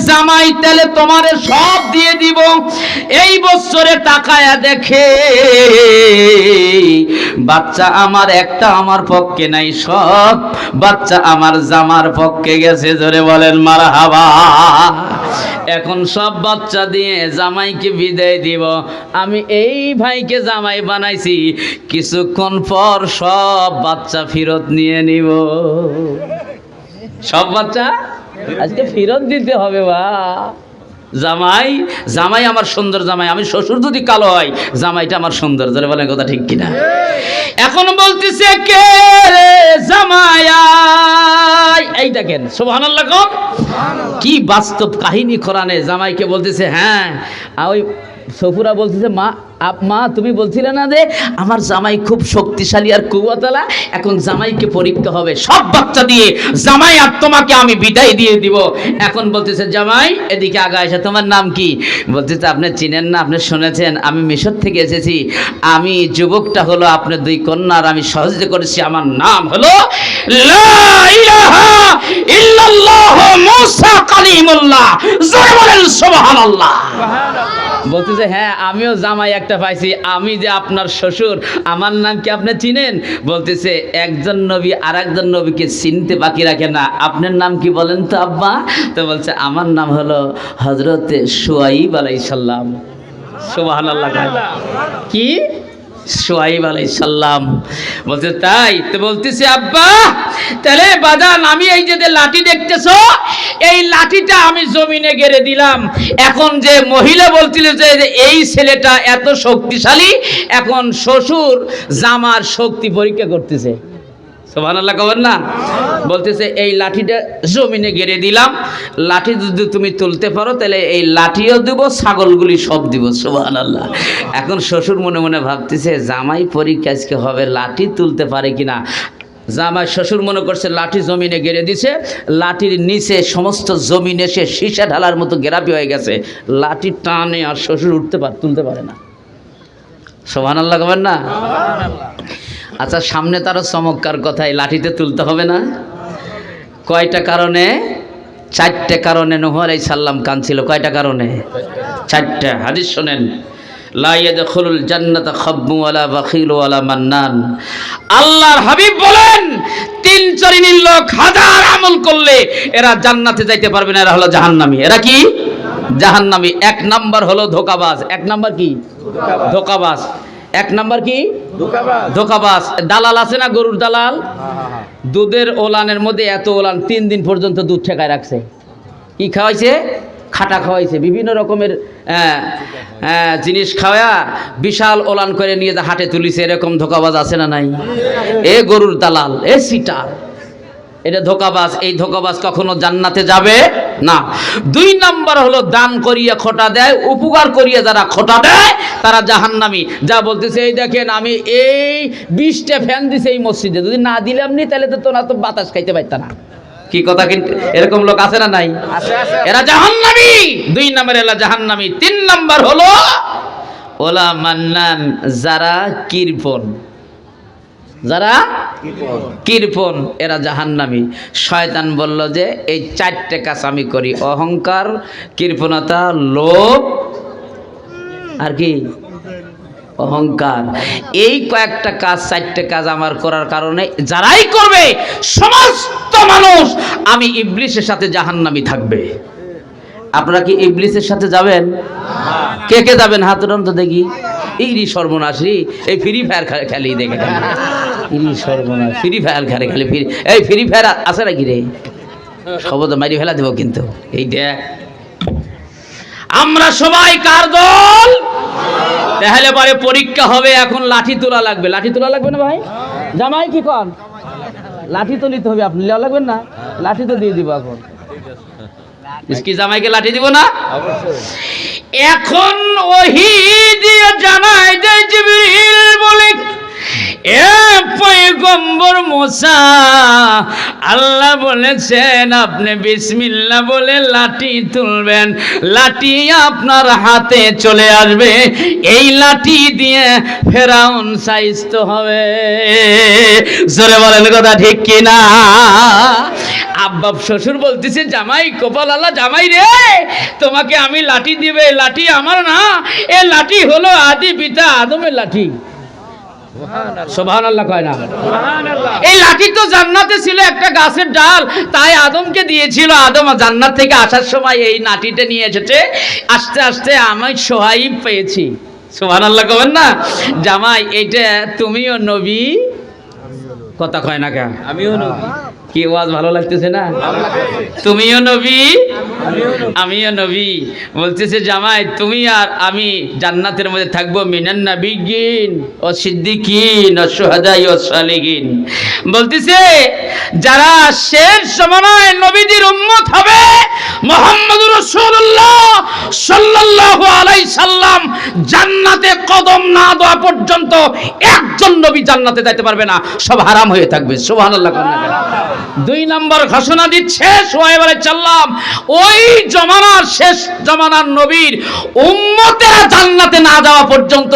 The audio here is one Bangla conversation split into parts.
জামাই তাহলে তোমারে সব দিয়ে দিব। এই বছরে তাকায়া দেখে বাচ্চা আমার একটা আমার পক্ষে নাই, সব বাচ্চা আমার জামার পক্ষে গেছে। জোরে বলেন মারহাবা। এখন সব বাচ্চা দিয়ে জামাইকে বিদায় দিব। আমি এই ভাইকে জামাই বানাইছি, কিছুক্ষণ পর সব বাচ্চা ফেরত নিয়ে নিব। সব বাচ্চা আজকে ফেরত দিতে হবে। বা জামাই, জামাই আমার সুন্দর জামাই। আমি শ্বশুর যদি কালো হয়, জামাইটা আমার সুন্দর। যারা বলেন কথা ঠিক কিনা? এখন বলতেছে কে রে জামাই, এই দেখেন সুবহানাল্লাহ। কি বাস্তব কাহিনী কোরআনে। জামাইকে বলতেছে, হ্যাঁ ওই সফুরা বলতেছে, মা তুমি বলছিলে না যে আমার জামাই খুব শক্তিশালী আর কুওয়াতওয়ালা, এখন জামাইকে পরীক্ষা হবে সব বাচ্চা দিয়ে, জামাই আর তোমাকে আমি বিদায় দিয়ে দিব। এখন বলতেছে জামাই এদিকে আগা এসে, তোমার নাম কি? বলতেছে আপনি চিনেন না, আপনি শুনেছেন, আমি মিশর থেকে এসেছি, আমি যুবকটা হলো আপনার দুই কন্যার আমি সহযোগিতা করেছি, আমার নাম হলো লা ইলাহা ইল্লাল্লাহ মুসা কালিমুল্লাহ। জোরে বলেন সুবহানাল্লাহ। বলতেছে হ্যাঁ আমিও জামাই একটা পাইছি, আমি যে আপনার শ্বশুর, আমার নাম কি আপনি চিনেন? বলতেছে একজন নবী আর একজন নবীকে চিনতে বাকি রাখে না, আপনার নাম কি বলেন তো আব্বা? তো বলছে আমার নাম হলো হযরত শুআইব আলাইহিস সালাম। সুবহানাল্লাহ। কি শুআইব আলাইহিস সালাম? বলতে তাই? তো বলতেছে আব্বা তাহলে বাজান আমি এই যে লাঠি দেখতেছো, এই লাঠিটা আমি জমিনে গেড়ে দিলাম। এখন যে মহিলা বলছিল যে এই ছেলেটা এত শক্তিশালী, এখন শ্বশুর জামার শক্তি পরীক্ষা করতেছে। সুবহানাল্লাহ কবেন না? বলতেছে এই লাঠিটা জমিনে গেড়ে দিলাম, লাঠি যদি তুমি তুলতে পারো তাহলে এই লাঠিও দিব, ছাগলগুলি সব দিব। সুবহানাল্লাহ। এখন শ্বশুর মনে মনে ভাবতেছে জামাই পরীক্ষা আজকে হবে, লাঠি তুলতে পারে কিনা। জামাই শ্বশুর মনে করছে লাঠি জমিনে গেড়ে দিছে, লাঠির নিচে সমস্ত জমিন এসে সীসা ঢালার মতো গেরাপি হয়ে গেছে, লাঠি টানে আর শ্বশুর তুলতে পারে না। সুবহানাল্লাহ কবেন না? আচ্ছা সামনে তারও চমৎকার কথাই, লাঠিতে তুলতে হবে না। কয়টা কারণে? চারটে কারণে নূহ আলাইহিস সালাম কাঁদছিল। কয়টা কারণে? চারটে। হাদিস শোনেন, লা ইয়াদখুলুল জান্নাতা খাব্বু ওয়ালা বাখিল ওয়ালা মান্নান। আল্লাহর হাবিব বলেন তিন শ্রেণীর লোক হাজার আমল করলে এরা জান্নাতে যাইতে পারবে না, এরা হলো জাহান্নামী। এরা কি? জাহান্নামী। এক নাম্বার হলো ধোঁকাবাজ। এক নাম্বার কি? ধোঁকাবাজ। এক নাম্বার কি? ধোঁকাবাজ। দালাল আছে না, গরুর দালাল, দুধের ওলানের মধ্যে এত ওলান 3 দিন পর্যন্ত দুধ ঠেকায় রাখছে। কি খাওয়াইছে? খাটা খাওয়াইছে, বিভিন্ন রকমের জিনিস খাওয়া বিশাল ওলান করে নিয়ে যা হাটে তুলিছে। এরকম ধোঁকাবাজ আছে না নাই? এ গরুর দালাল, এ সিটার, এটা ধোঁকাবাজ। এই ধোঁকাবাজ কখনো জান্নাতে যাবে না। 2 নাম্বার হলো দান করিয়া খোটা দেয়, উপকার করিয়া যারা খোটা দেয় তারা জাহান্নামী। যা বলতেছে এই দেখেন আমি এই 20টা ফ্যান দিছে এই মসজিদে, যদি না দিলাম নি তাহলে তো তোরা তো বাতাস খাইতে পারত না। কি কথা? কিন্তু এরকম লোক আছে না নাই? এরা জাহান্নামী। 2 নাম্বার এরা জাহান্নামী। 3 নাম্বার হলো ওলা মান্নান, যারা কৃপণ, যারা কৃপণ এরা জাহান্নামী। শয়তান বলল যে এই 4টে কাজ আমি করি, অহংকার, কৃপণতা, লোভ আর কি? অহংকার। এই কয়েকটা কাজ, 4টে কাজ আমার করার কারণে যারাই করবে সমস্ত মানুষ আমি ইবলিসের সাথে জাহান্নামী থাকবে। আপনারা কি ইবলিসের সাথে যাবেন? কে কে যাবেন হাত উঠান তো দেখি। এই সর্বনাশ রে, এই ফ্রি ফায়ার খেলি দেখে সর্বনাশ, ফ্রি ফায়ার খেলে খালি এই ফ্রি ফায়ার আছে নাকি রে? সব তো মারি ফেলা দেবো কিন্তু। এই দেখ আমরা সবাই কার দল? তাহলে পরে পরীক্ষা হবে। এখন লাঠি তোলা লাগবে। লাঠি তোলা লাগবে না ভাই? জামাই কি কন? লাঠি তো নিতে হবে। আপনি লেওয়া লাগবেন না? লাঠি তো দিয়ে দিব। এখন কি জামাইকে লাঠি দিব না? এখন ওহী দিয়ে জানায় যে জিবরিল বলে এ পয়গম্বর মুসা, আল্লাহ বলেছেন আপনি বিসমিল্লাহ বলে লাঠি তুলবেন, লাঠি আপনার হাতে চলে আসবে, এই লাঠি দিয়ে ফেরাউন সাইস্ত হবে। জোরে বলেন কথা ঠিক কিনা? আব্বা শ্বশুর বলতেছে জামাই, কপাল আল্লাহ, জামাই রে তোমাকে আমি লাঠি দিবে, লাঠি আমার না, এ লাঠি হলো আদি পিতা আদমের লাঠি। সুবহানাল্লাহ কয় না? এই লাঠি তো জান্নাতে ছিল একটা গাছের ডাল, তাই আদমকে দিয়েছিল। আদম জান্নাত থেকে আসার সময় এই লাঠিটা নিয়ে এসেছে, আস্তে আস্তে আমি সোহাইব পেয়েছি। সুবহানাল্লাহ কবেন না? জামাই এইটা তুমিও নবী, কথা কয় না কেন? আমিও নবী। কি ওয়াজ ভালো লাগতেছে না? তুমিও নবী আমিও নবী। বলতেছে জামাই তুমি আর আমি জান্নাতের মধ্যে থাকবো, মিনান নাবিয়্যিন ও সিদ্দিকিন ও শুহাদা ও সালিহিন। বলতেছে যারা শেষ জামানায় নবীদের উম্মত হবে, মুহাম্মদুর রাসূলুল্লাহ সাল্লাল্লাহু আলাইহি সাল্লাম জান্নাতে কদম না দেওয়া পর্যন্ত একজন নবী জান্নাতে যাইতে পারবে না, সব হারাম হয়ে থাকবে। সুবহানাল্লাহ। দুই নম্বর ঘোষণা দিচ্ছে শুআয়ব আলাইহিস সালাম, ওই জামানার শেষ জামানার নবীর উম্মতেরা জান্নাতে না যাওয়া পর্যন্ত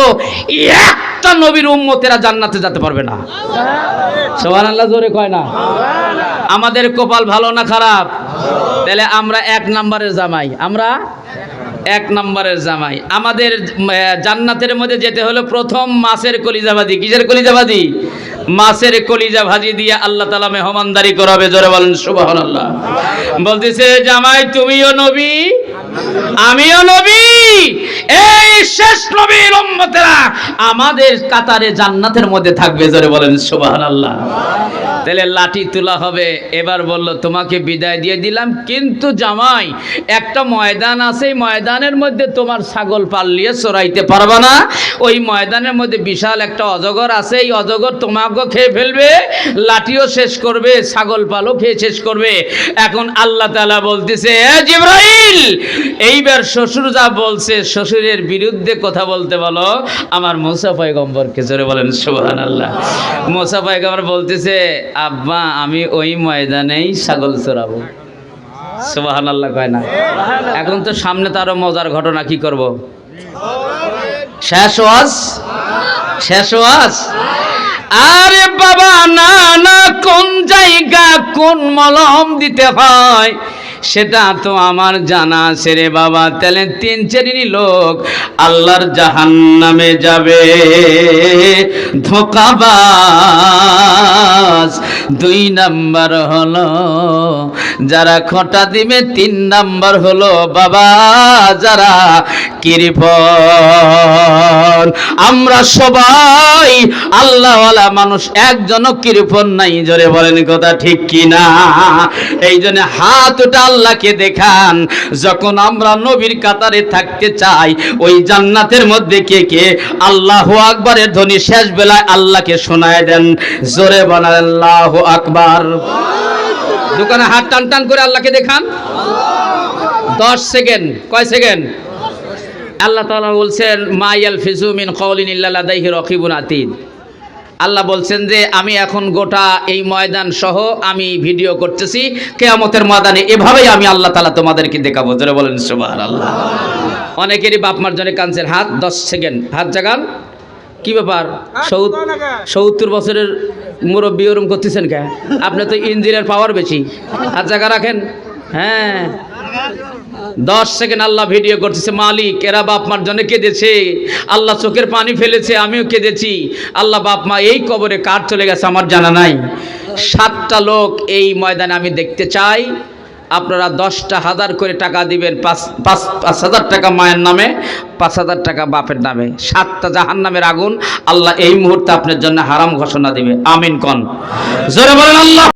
একটা নবীর উম্মতেরা জান্নাতে যেতে পারবে না। সুবহানাল্লাহ জোরে কয় না? আমাদের কপাল ভালো না খারাপ? তাহলে আমরা এক নম্বরের জামাই, আমরা এক নম্বরের জামাই। আমাদের জান্নাতের মধ্যে যেতে হলো প্রথম মাছের কলিজা ভাজি। কিসের কলিজা ভাজি? মাছের কলিজা ভাজি দিয়ে আল্লাহ তাআলা মেহমানদারি করাবে। জোরে বলেন সুবহানাল্লাহ। বলতেছে জামাই তুমিও নবী আমিও নবী, এই শেষ নবীর উম্মতেরা আমাদের কাতারে জান্নাতের মধ্যে থাকবে। জোরে বলেন সুবহানাল্লাহ। তাহলে লাঠি তোলা হবে। এবার বলল তোমাকে বিদায় দিয়ে দিলাম, কিন্তু জামাই একটা ময়দান আছে, এই ময়দানের মধ্যে তোমার ছাগল পালিয়ে চড়াইতে পারবা না। ওই ময়দানের মধ্যে বিশাল একটা অজগর আছে, এই অজগর তোমাকে খেয়ে ফেলবে, লাঠিও শেষ করবে, ছাগল পালও খেয়ে শেষ করবে। এখন আল্লাহ তাআলা বলতেছে এ জিবরাইল, এইবার শ্বশুর যা বলছে শ্বশুরের বিরুদ্ধে কথা বলতে বলো আমার মুসা পয়গম্বরকে। জোরে বলেন সুবহানাল্লাহ। মুসা পয়গম্বর বলতেছে আব্বা আমি ওই ময়দানেই ছাগল চড়াবো। সুবহানাল্লাহ কয় না? এখন তো সামনে তো আরো মজার ঘটনা, কি করব? শেষ ওয়াজ, শেষ ওয়াজ। আরে বাবা না না, কোন জায়গা কোন মলম দিতে হয় সেটা তো আমার জানা আছে রে বাবা। তাহলে তিন শ্রেণীর লোক আল্লাহর জাহান্নামে যাবে। ধোঁকাবাজ দুই নাম্বার হলো যারা খোঁটা দিবে, তিন নাম্বার হলো বাবা যারা কৃপণ। আমরা সবাই আল্লাহওয়ালা মানুষ, একজনও কৃপণ নাই। জোরে বলেন কথা ঠিক কিনা? এই জন্য হাত ওটা আল্লাহকে দেখান। যখন আমরা নবীর কাতারে থাকতে চাই, ওই জান্নাতের মধ্যে কে কে আল্লাহু আকবারের ধ্বনি শেষ বেলায় আল্লাহকে শোনায় দেন। জোরে বলেন আল্লাহু আকবার। দোকানে হাত টান টান করে আল্লাহকে দেখান। 10 সেকেন্ড। কয় সেকেন্ড? আল্লাহ তাআলা বলছেন মা ইয়ালফিজু মিন কাওলিন ইল্লা লাদাইহি রাকিবুন আতীদ। আল্লাহ বলছেন যে আমি এখন গোটা এই ময়দান সহ আমি ভিডিও করতেছি, কিয়ামতের ময়দানে এভাবেই আমি আল্লাহ তাআলা তোমাদেরকে দেখাবো। জোরে বলেন সুবহানাল্লাহ। অনেকেরই বাপ মার জন্য কাঁদছেন। হাত 10 সেকেন্ড, হাত জাগান। কি ব্যাপার? 70 বছরের মুরব্বী ওরম করতেছেন কে? আপনি তো ইঞ্জিনের পাওয়ার বেশি। হাত জায়গা রাখেন। হ্যাঁ 10 সেকেন্ড আল্লাহ ভিডিও করতেছে। মালিক এরা বাপ মার জন্য কেঁদেছে, আল্লাহ চোখের পানি ফেলেছে, আমিও কেঁদেছি। আল্লাহ বাপ মা এই কবরে কার চলে গেছে আমার জানা নাই। 7টা লোক এই ময়দানে আমি দেখতে চাই। আপনারা 10টা হাজার করে টাকা দিবেন। 5,000 টাকা মায়ের নামে, 5,000 টাকা বাপের নামে। 7টা জাহান্নামের আগুন আল্লাহ এই মুহূর্তে আপনার জন্য হারাম ঘোষণা দিবে। আমিন কোন? জোরে বলেন আল্লাহ।